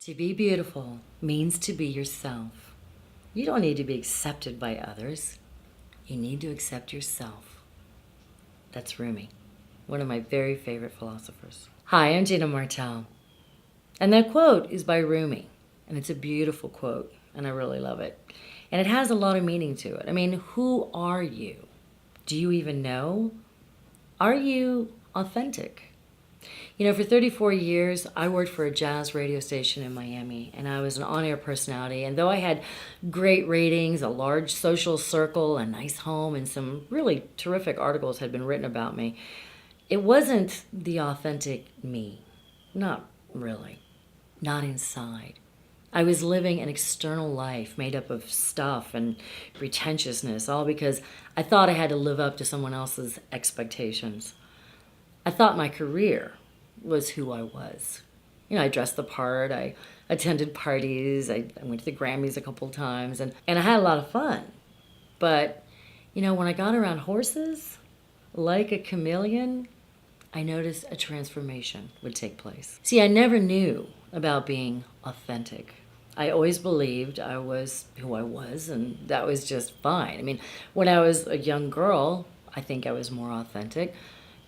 To be beautiful means to be yourself. You don't need to be accepted by others. You need to accept yourself. That's Rumi, one of my very favorite philosophers. Hi, I'm Gina Martell. And that quote is by Rumi. And it's a beautiful quote, and I really love it. And it has a lot of meaning to it. I mean, who are you? Do you even know? Are you authentic? You know, for 34 years, I worked for a jazz radio station in Miami, and I was an on-air personality. And though I had great ratings, a large social circle, a nice home, and some really terrific articles had been written about me, it wasn't the authentic me. Not really. Not inside. I was living an external life made up of stuff and pretentiousness, all because I thought I had to live up to someone else's expectations. I thought my career was who I was. You know, I dressed the part, I attended parties, I went to the Grammys a couple times, and I had a lot of fun. But, you know, when I got around horses, like a chameleon, I noticed a transformation would take place. See, I never knew about being authentic. I always believed I was who I was, and that was just fine. I mean, when I was a young girl, I think I was more authentic.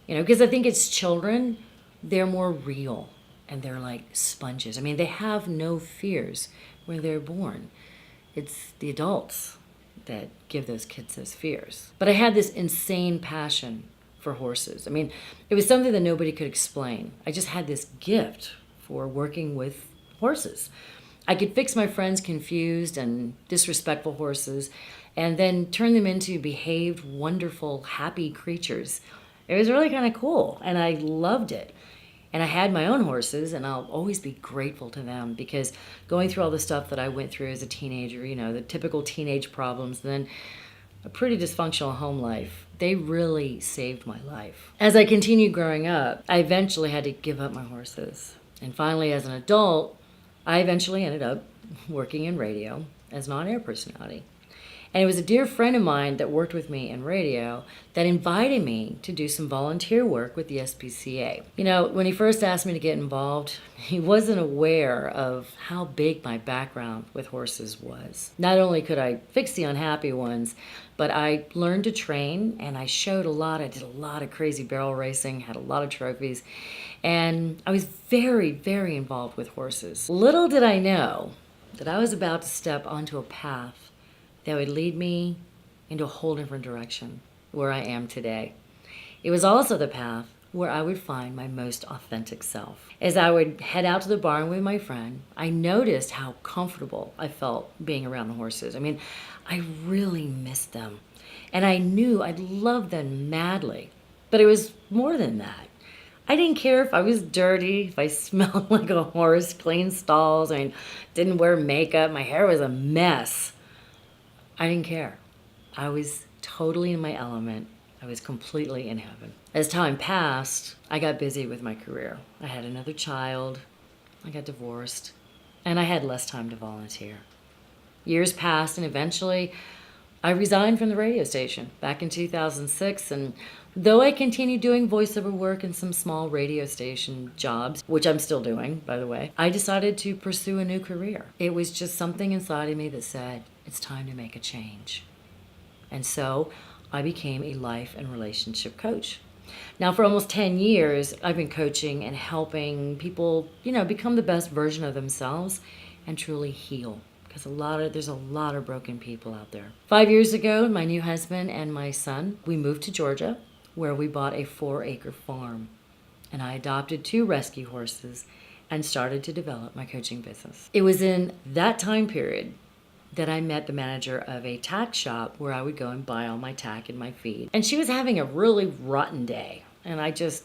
You know, because I think it's children, they're more real and they're like sponges. I mean, they have no fears when they're born. It's the adults that give those kids those fears. But I had this insane passion for horses. I mean, it was something that nobody could explain. I just had this gift for working with horses. I could fix my friends' confused and disrespectful horses and then turn them into behaved, wonderful, happy creatures. It was really kind of cool, and I loved it. And I had my own horses, and I'll always be grateful to them because going through all the stuff that I went through as a teenager, you know, the typical teenage problems, then a pretty dysfunctional home life, they really saved my life. As I continued growing up, I eventually had to give up my horses. And finally, as an adult, I eventually ended up working in radio as an on-air personality. And it was a dear friend of mine that worked with me in radio that invited me to do some volunteer work with the SPCA. You know, when he first asked me to get involved, he wasn't aware of how big my background with horses was. Not only could I fix the unhappy ones, but I learned to train, and I showed a lot. I did a lot of crazy barrel racing, had a lot of trophies, and I was very, very involved with horses. Little did I know that I was about to step onto a path that would lead me into a whole different direction where I am today. It was also the path where I would find my most authentic self. As I would head out to the barn with my friend, I noticed how comfortable I felt being around the horses. I mean, I really missed them. And I knew I'd love them madly. But it was more than that. I didn't care if I was dirty, if I smelled like a horse, clean stalls, I didn't wear makeup, my hair was a mess. I didn't care. I was totally in my element. I was completely in heaven. As time passed, I got busy with my career. I had another child, I got divorced, and I had less time to volunteer. Years passed, and eventually I resigned from the radio station back in 2006, and though I continued doing voiceover work and some small radio station jobs, which I'm still doing, by the way, I decided to pursue a new career. It was just something inside of me that said, it's time to make a change. And so I became a life and relationship coach. Now, for almost 10 years, I've been coaching and helping people, you know, become the best version of themselves and truly heal. Because there's a lot of broken people out there. 5 years ago, my new husband and my son, we moved to Georgia, where we bought a 4-acre farm. And I adopted 2 rescue horses and started to develop my coaching business. It was in that time period that I met the manager of a tack shop where I would go and buy all my tack and my feed. And she was having a really rotten day. And I just,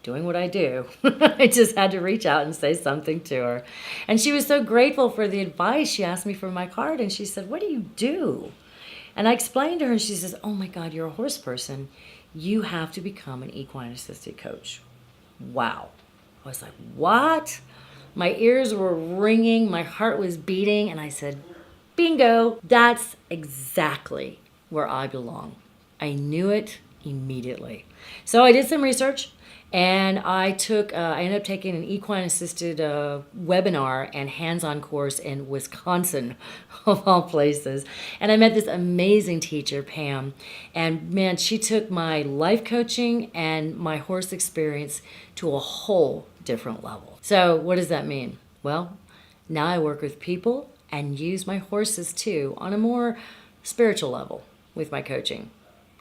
doing what I do, I just had to reach out and say something to her. And she was so grateful for the advice. She asked me for my card and she said, "What do you do?" And I explained to her and she says, "Oh my God, you're a horse person. You have to become an equine assisted coach." Wow. I was like, what? My ears were ringing, my heart was beating, and I said, bingo, that's exactly where I belong. I knew it immediately. So I did some research And I ended up taking an equine assisted webinar and hands-on course in Wisconsin, of all places. And I met this amazing teacher, Pam. And man, she took my life coaching and my horse experience to a whole different level. So what does that mean? Well, now I work with people and use my horses too on a more spiritual level with my coaching.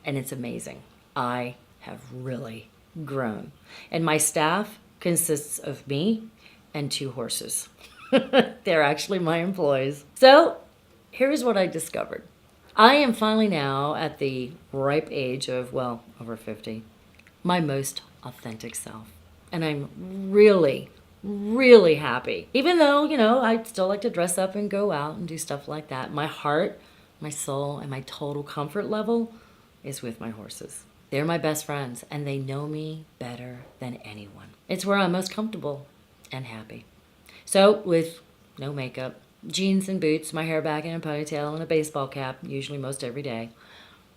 And it's amazing. I have really grown. And my staff consists of me and 2 horses. They're actually my employees. So here's what I discovered. I am finally now at the ripe age of, well, over 50, my most authentic self. And I'm really, really happy. Even though, I still like to dress up and go out and do stuff like that. My heart, my soul, and my total comfort level is with my horses. They're my best friends, and they know me better than anyone. It's where I'm most comfortable and happy. So, with no makeup, jeans and boots, my hair back in a ponytail, and a baseball cap, usually most every day,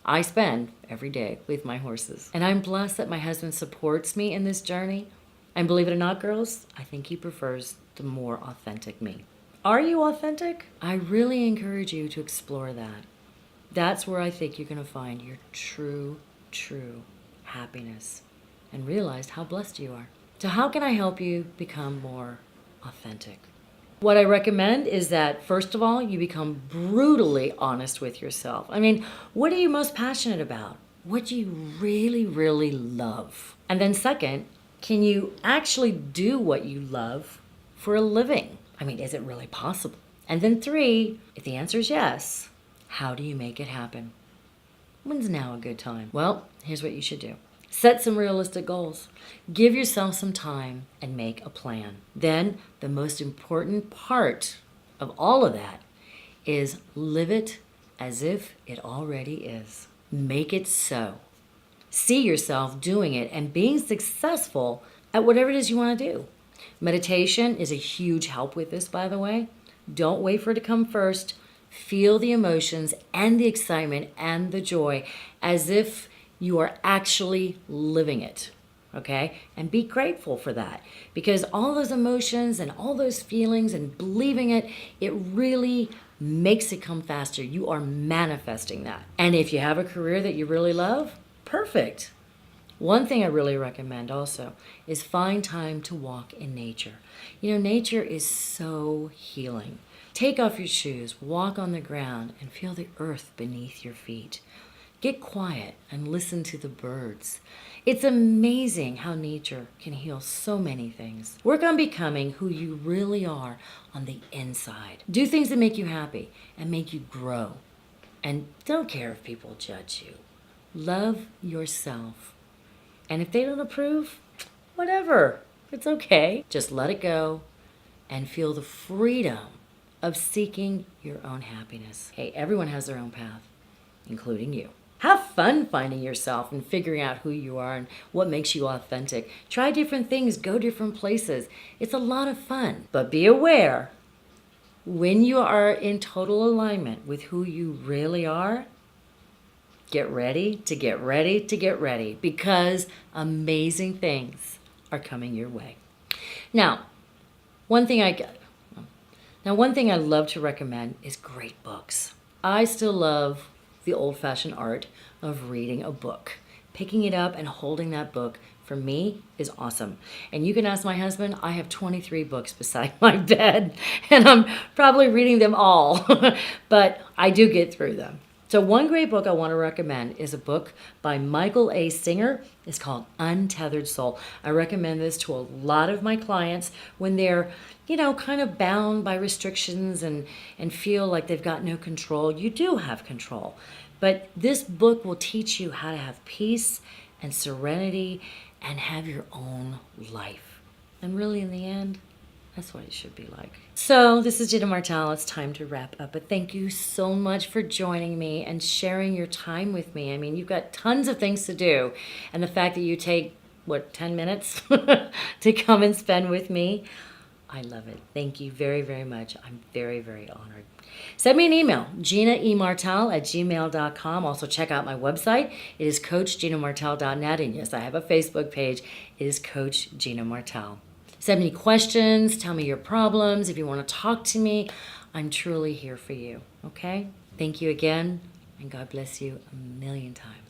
I spend every day with my horses. And I'm blessed that my husband supports me in this journey. And believe it or not, girls, I think he prefers the more authentic me. Are you authentic? I really encourage you to explore that. That's where I think you're going to find your true happiness and realize how blessed you are. So how can I help you become more authentic? What I recommend is that, first of all, you become brutally honest with yourself. I mean, what are you most passionate about? What do you really, really love? And then second, can you actually do what you love for a living? I mean, is it really possible? And then 3, if the answer is yes, how do you make it happen? When's now a good time? Well, here's what you should do. Set some realistic goals. Give yourself some time and make a plan. Then the most important part of all of that is live it as if it already is. Make it so. See yourself doing it and being successful at whatever it is you want to do. Meditation is a huge help with this, by the way. Don't wait for it to come first. Feel the emotions and the excitement and the joy as if you are actually living it, okay? And be grateful for that, because all those emotions and all those feelings and believing it, it really makes it come faster. You are manifesting that. And if you have a career that you really love, perfect. One thing I really recommend also is find time to walk in nature. Nature is so healing. Take off your shoes, walk on the ground, and feel the earth beneath your feet. Get quiet and listen to the birds. It's amazing how nature can heal so many things. Work on becoming who you really are on the inside. Do things that make you happy and make you grow. And don't care if people judge you. Love yourself. And if they don't approve, whatever. It's okay. Just let it go and feel the freedom of seeking your own happiness. Hey, everyone has their own path, including you. Have fun finding yourself and figuring out who you are and what makes you authentic. Try different things, go different places. It's a lot of fun. But be aware, when you are in total alignment with who you really are, get ready to get ready to get ready, because amazing things are coming your way. Now, one thing I love to recommend is great books. I still love the old-fashioned art of reading a book. Picking it up and holding that book, for me, is awesome. And you can ask my husband, I have 23 books beside my bed, and I'm probably reading them all, but I do get through them. So one great book I want to recommend is a book by Michael A. Singer. It's called Untethered Soul. I recommend this to a lot of my clients when they're, kind of bound by restrictions and feel like they've got no control. You do have control. But this book will teach you how to have peace and serenity and have your own life. And really, in the end, that's what it should be like. So this is Gina Martell. It's time to wrap up. But thank you so much for joining me and sharing your time with me. I mean, you've got tons of things to do. And the fact that you take, 10 minutes to come and spend with me, I love it. Thank you very, very much. I'm very, very honored. Send me an email, ginaemartell@gmail.com. Also, check out my website. It is coachginamartell.net. And yes, I have a Facebook page. It is Coach Gina Martell. Send me questions. Tell me your problems. If you want to talk to me, I'm truly here for you. Okay? Thank you again, and God bless you a million times.